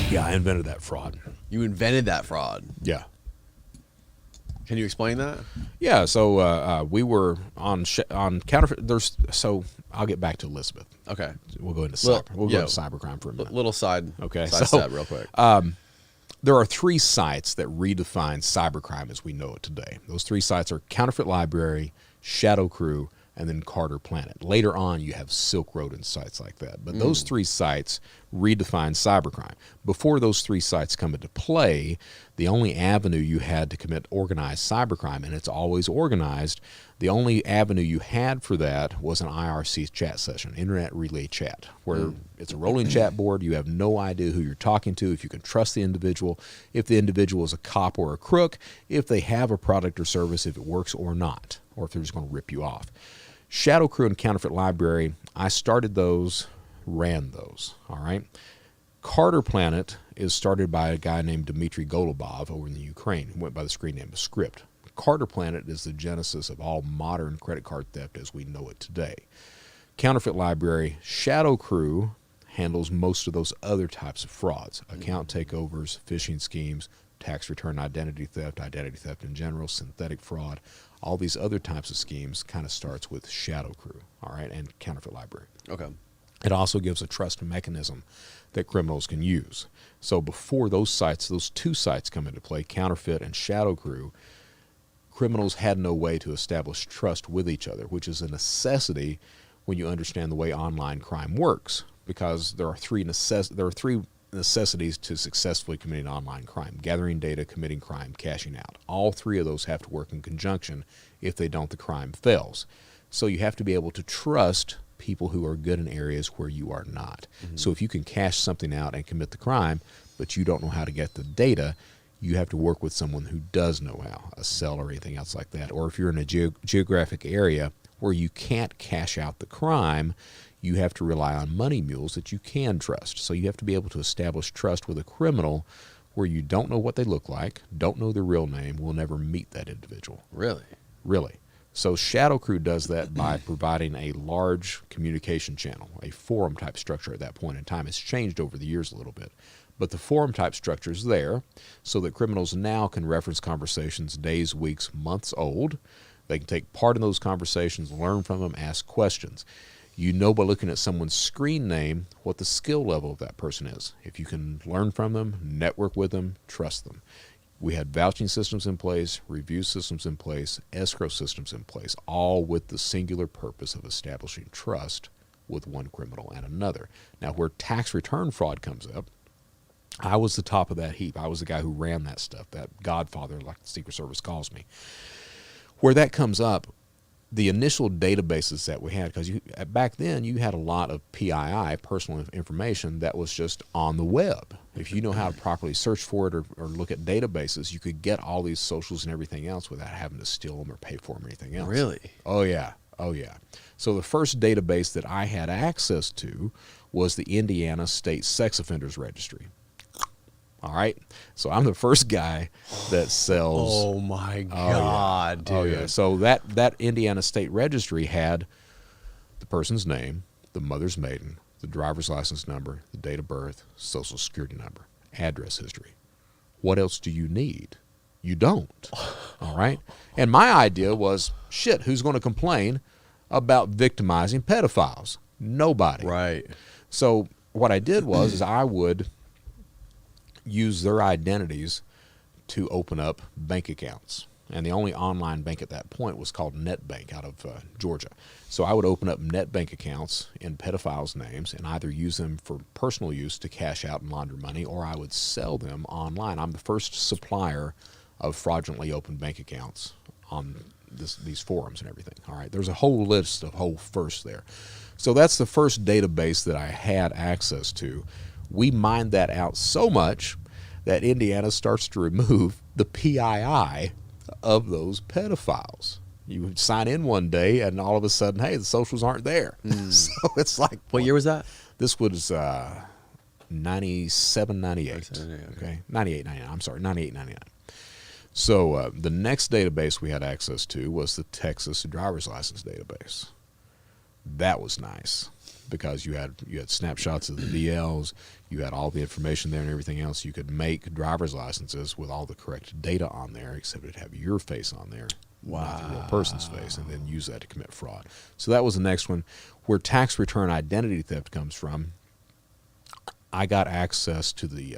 Yeah, I invented that fraud. You invented that fraud. Yeah. Can you explain that? Yeah, so we were on counterfeit. So I'll get back to Elizabeth. Okay. We'll go into Well, cyber. We'll go into cybercrime for a minute. Little side. Okay, Side so, step, real quick. There are 3 sites that redefine cybercrime as we know it today. Those 3 sites are Counterfeit Library, Shadow Crew, and then Carter Planet. Later on, you have Silk Road and sites like that. But those 3 sites redefine cybercrime. Before those 3 sites come into play, the only avenue you had to commit organized cybercrime, and it's always organized, the only avenue you had for that was an IRC chat session, Internet Relay Chat, where it's a rolling chat board. You have no idea who you're talking to, if you can trust the individual, if the individual is a cop or a crook, if they have a product or service, if it works or not, or if they're just going to rip you off. Shadow Crew and Counterfeit Library, I started those, ran those, all right? Carter Planet is started by a guy named Dmitry Golubov over in the Ukraine, who went by the screen name of Script. Carter Planet is the genesis of all modern credit card theft as we know it today. Counterfeit Library, Shadow Crew handles most of those other types of frauds, account takeovers, phishing schemes, tax return identity theft in general, synthetic fraud. All these other types of schemes kind of starts with Shadow Crew, all right, and Counterfeit Library. Okay. It also gives a trust mechanism that criminals can use. So before those sites, those 2 sites come into play, Counterfeit and Shadow Crew, criminals had no way to establish trust with each other, which is a necessity when you understand the way online crime works, because there are 3 necessities to successfully committing online crime: gathering data, committing crime, cashing out. All 3 of those have to work in conjunction. If they don't, the crime fails. So you have to be able to trust people who are good in areas where you are not. So if you can cash something out and commit the crime, but you don't know how to get the data, you have to work with someone who does know how, a cell or anything else like that. Or if you're in a geographic area where you can't cash out the crime, you have to rely on money mules that you can trust. So you have to be able to establish trust with a criminal where you don't know what they look like, don't know their real name, will never meet that individual. Really? Really. So Shadow Crew does that by providing a large communication channel, a forum type structure at that point in time. It's changed over the years a little bit. But the forum type structure is there so that criminals now can reference conversations days, weeks, months old. They can take part in those conversations, learn from them, ask questions. You know by looking at someone's screen name what the skill level of that person is. If you can learn from them, network with them, trust them. We had vouching systems in place, review systems in place, escrow systems in place, all with the singular purpose of establishing trust with one criminal and another. Now, where tax return fraud comes up, I was the top of that heap. I was the guy who ran that stuff, that godfather, like the Secret Service calls me. Where that comes up, the initial databases that we had, because back then you had a lot of PII, personal information, that was just on the web. If you know how to properly search for it or look at databases, you could get all these socials and everything else without having to steal them or pay for them or anything else. Really? Oh, yeah. Oh, yeah. So the first database that I had access to was the Indiana State Sex Offenders Registry. All right. So I'm the first guy that sells. Oh, my God, dude. Oh, yeah. So that Indiana State Registry had the person's name, the mother's maiden, the driver's license number, the date of birth, social security number, address history. What else do you need? You don't. All right. And my idea was, shit, who's going to complain about victimizing pedophiles? Nobody. Right. So what I did was I would use their identities to open up bank accounts. And the only online bank at that point was called NetBank out of Georgia. So I would open up NetBank accounts in pedophiles' names and either use them for personal use to cash out and launder money, or I would sell them online. I'm the first supplier of fraudulently opened bank accounts on these forums and everything. All right, there's a whole list of whole firsts there. So that's the first database that I had access to. We mined that out so much that Indiana starts to remove the PII of those pedophiles. You would sign in one day and all of a sudden, hey, the socials aren't there. So it's like, What year was that? This was 97, 98. Okay, 98, 99. I'm sorry, 98, 99. So the next database we had access to was the Texas driver's license database. That was nice. because you had snapshots of the DLs, you had all the information there and everything else. You could make driver's licenses with all the correct data on there, except it'd have your face on there, not the real person's face, and then use that to commit fraud. So that was the next one. Where tax return identity theft comes from, I got access to the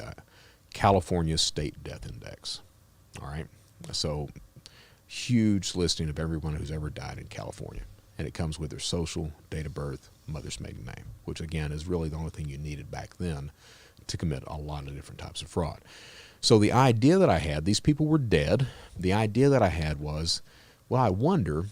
California State Death Index. All right, so huge listing of everyone who's ever died in California. And it comes with their social, date of birth, mother's maiden name, which again is really the only thing you needed back then to commit a lot of different types of fraud. So the idea that I had, these people were dead. The idea that I had was, well, I wonder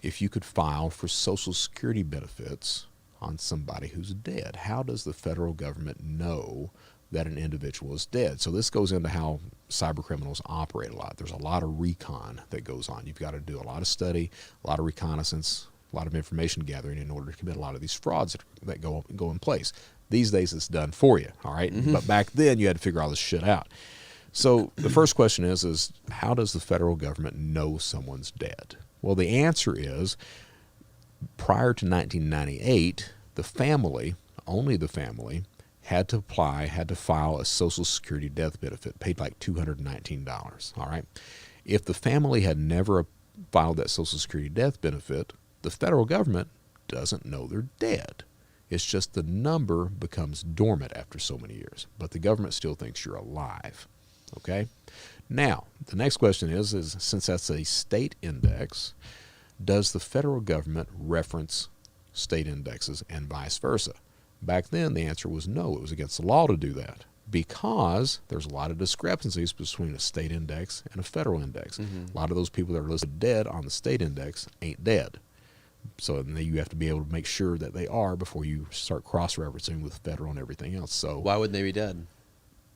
if you could file for Social Security benefits on somebody who's dead. How does the federal government know that an individual is dead? So this goes into how cyber criminals operate a lot. There's a lot of recon that goes on. You've got to do a lot of study, a lot of reconnaissance, a lot of information gathering in order to commit a lot of these frauds that go in place. These days it's done for you, all right? Mm-hmm. But back then you had to figure all this shit out. So the first question is how does the federal government know someone's dead? Well, the answer is prior to 1998, the family, only the family, had to file a Social Security death benefit, paid like $219, all right? If the family had never filed that Social Security death benefit, the federal government doesn't know they're dead. It's just the number becomes dormant after so many years, but the government still thinks you're alive, okay? Now, the next question is since that's a state index, does the federal government reference state indexes and vice versa? Back then, the answer was no. It was against the law to do that because there's a lot of discrepancies between a state index and a federal index. Mm-hmm. A lot of those people that are listed dead on the state index ain't dead. So you have to be able to make sure that they are before you start cross-referencing with federal and everything else. So why wouldn't they be dead?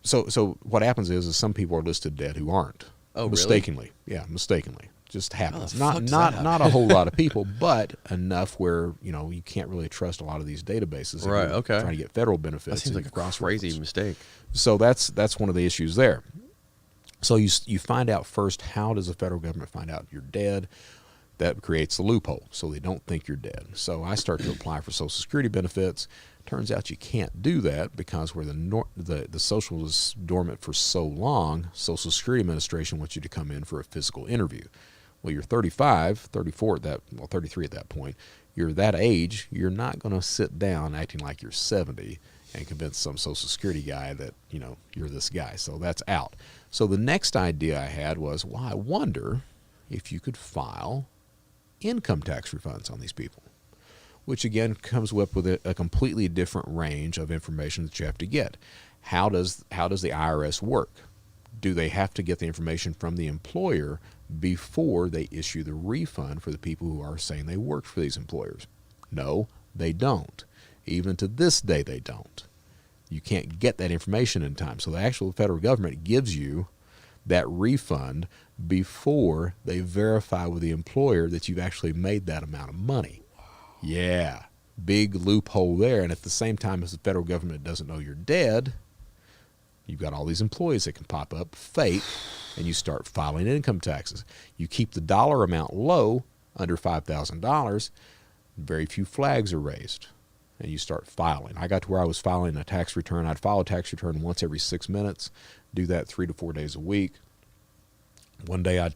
So what happens is some people are listed dead who aren't. Oh, mistakenly. Really? Yeah, mistakenly. Just happens. Not a whole lot of people, but enough where you can't really trust a lot of these databases. Right. Okay. Trying to get federal benefits. That seems like a crazy mistake. So that's one of the issues there. So you find out first, how does the federal government find out you're dead? That creates a loophole, so they don't think you're dead. So I start to apply for Social Security benefits. Turns out you can't do that because where the social is dormant for so long, Social Security Administration wants you to come in for a physical interview. Well, you're 35, 34 33 at that point. You're that age. You're not going to sit down acting like you're 70 and convince some Social Security guy that you're this guy. So that's out. So the next idea I had was, well, I wonder if you could file income tax refunds on these people, which again comes up with a completely different range of information that you have to get. How does the IRS work? Do they have to get the information from the employer before they issue the refund for the people who are saying they worked for these employers? No, they don't. Even to this day, they don't. You can't get that information in time. So the actual federal government gives you that refund before they verify with the employer that you've actually made that amount of money. Yeah, big loophole there. And at the same time as the federal government doesn't know you're dead, you've got all these employees that can pop up fake, and you start filing income taxes. You keep the dollar amount low, under $5,000, very few flags are raised, and you start filing. I got to where I was filing a tax return. I'd file a tax return once every 6 minutes, do that 3 to 4 days a week. One day I'd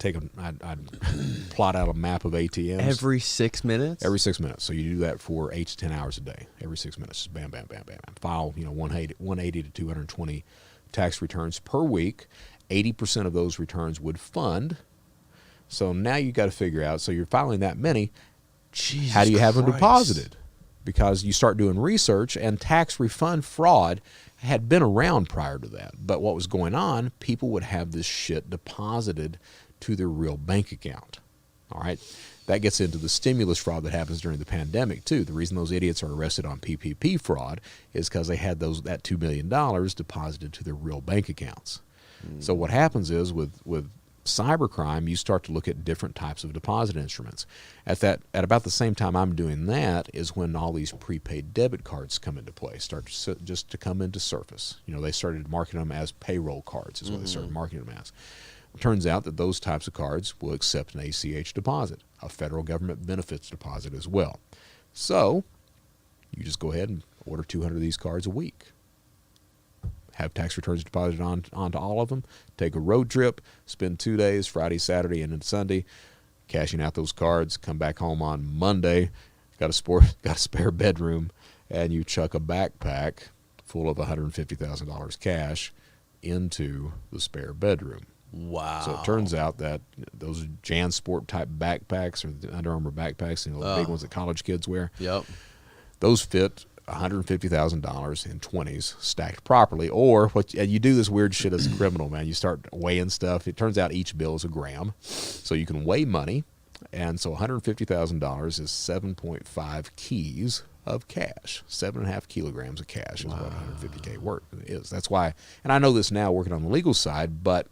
plot out a map of ATMs. Every 6 minutes? Every 6 minutes. So you do that for 8 to 10 hours a day. Every 6 minutes. Just bam, bam, bam, bam. File 180 to 220 tax returns per week. 80% of those returns would fund. So now you got to figure out, so you're filing that many, Jesus how do you have them Christ. deposited? Because you start doing research, and tax refund fraud had been around prior to that. But what was going on, people would have this shit deposited to their real bank account. All right? That gets into the stimulus fraud that happens during the pandemic, too. The reason those idiots are arrested on PPP fraud is because they had that $2 million deposited to their real bank accounts. So what happens is with cybercrime, you start to look at different types of deposit instruments. At about the same time I'm doing that is when all these prepaid debit cards come into play, just to come into surface. They started marketing them as payroll cards is what they started marketing them as. It turns out that those types of cards will accept an ACH deposit, a federal government benefits deposit as well. So You just go ahead and order 200 of these cards a week. Have tax returns deposited onto all of them. Take a road trip. Spend 2 days, Friday, Saturday, and then Sunday, cashing out those cards. Come back home on Monday. Got a spare bedroom, and you chuck a backpack full of $150,000 cash into the spare bedroom. Wow. So it turns out that those JanSport type backpacks, or the Under Armour backpacks, the big ones that college kids wear, Yep. those fit $150,000 in 20s stacked properly. Or you do this weird shit as a criminal, man. You start weighing stuff. It turns out each bill is a gram, so you can weigh money. And so $150,000 is 7.5 keys of cash. 7.5 kilograms of cash is what 150K worth is. That's why, and I know this now working on the legal side, but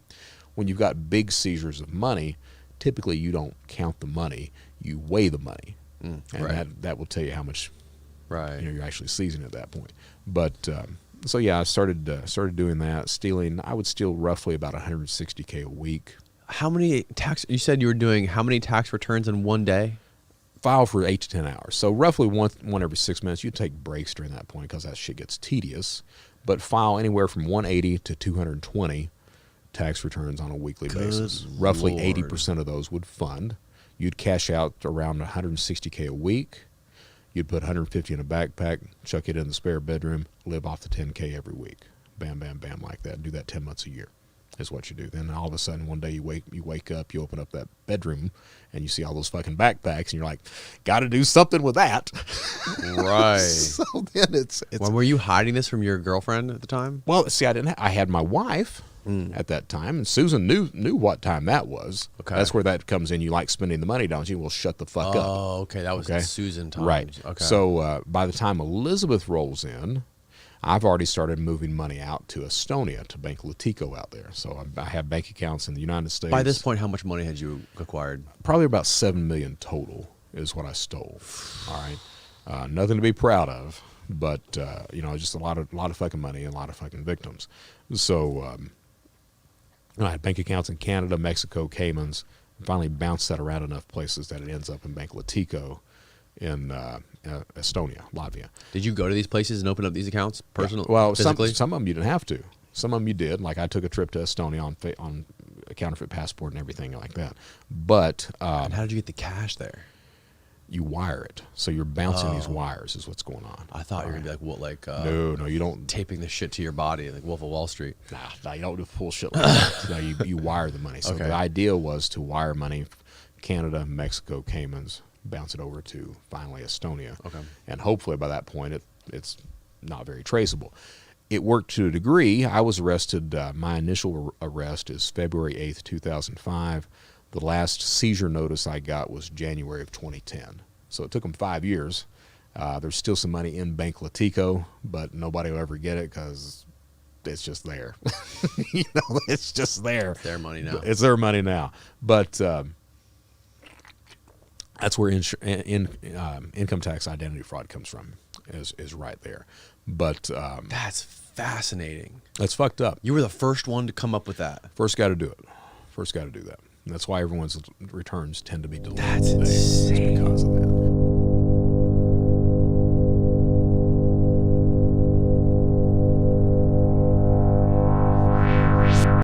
when you've got big seizures of money, typically you don't count the money, you weigh the money. And that will tell you how much you're actually seizing at that point. But so yeah, I started doing that, stealing. I would steal roughly about 160K a week. How many you said you were doing how many tax returns in one day? File for 8 to 10 hours. So roughly one every 6 minutes. You take breaks during that point because that shit gets tedious. But file anywhere from 180 to 220 tax returns on a weekly basis. Roughly 80% of those would fund. You'd cash out around 160K a week. You'd put 150 in a backpack, chuck it in the spare bedroom, live off the 10K every week. Bam, bam, bam, like that. Do that 10 months a year is what you do. Then all of a sudden one day you wake up, you open up that bedroom, and you see all those fucking backpacks, and you're like, got to do something with that. Right. So then it's. Well, were you hiding this from your girlfriend at the time? Well, see, I had my wife at that time, and Susan knew what time that was. Okay. That's where that comes in. You like spending the money, don't you? Well, shut the fuck up. Oh, okay. That was Susan time. Right. Okay. So by the time Elizabeth rolls in, I've already started moving money out to Estonia, to Bank Latico out there. So I have bank accounts in the United States. By this point, how much money had you acquired? Probably about $7 million total is what I stole. All right. Nothing to be proud of, but just a lot of fucking money and a lot of fucking victims. So I had bank accounts in Canada, Mexico, Caymans. Finally bounced that around enough places that it ends up in Bank Latico in Estonia, Latvia. Did you go to these places and open up these accounts personally? Yeah. Well, physically? some of them you didn't have to. Some of them you did. Like I took a trip to Estonia on a counterfeit passport and everything like that. But and how did you get the cash there? You wire it, so you're bouncing these wires is what's going on. I thought you were gonna be like, what, no, you don't taping the shit to your body like Wolf of Wall Street. Nah, you don't do full shit like that. No, you wire the money. So the idea was to wire money, Canada, Mexico, Caymans, bounce it over to finally Estonia. Okay. And hopefully by that point it's not very traceable. It worked to a degree. I was arrested. My initial arrest is February 8th, 2005. The last seizure notice I got was January of 2010. So it took them 5 years. There's still some money in Bank Latico, but nobody will ever get it because it's just there. It's just there. It's their money now. It's their money now. But that's where income tax identity fraud comes from, is right there. But that's fascinating. That's fucked up. You were the first one to come up with that. First guy to do it. First guy to do that. And that's why everyone's returns tend to be delayed. That's insane. It's because of that.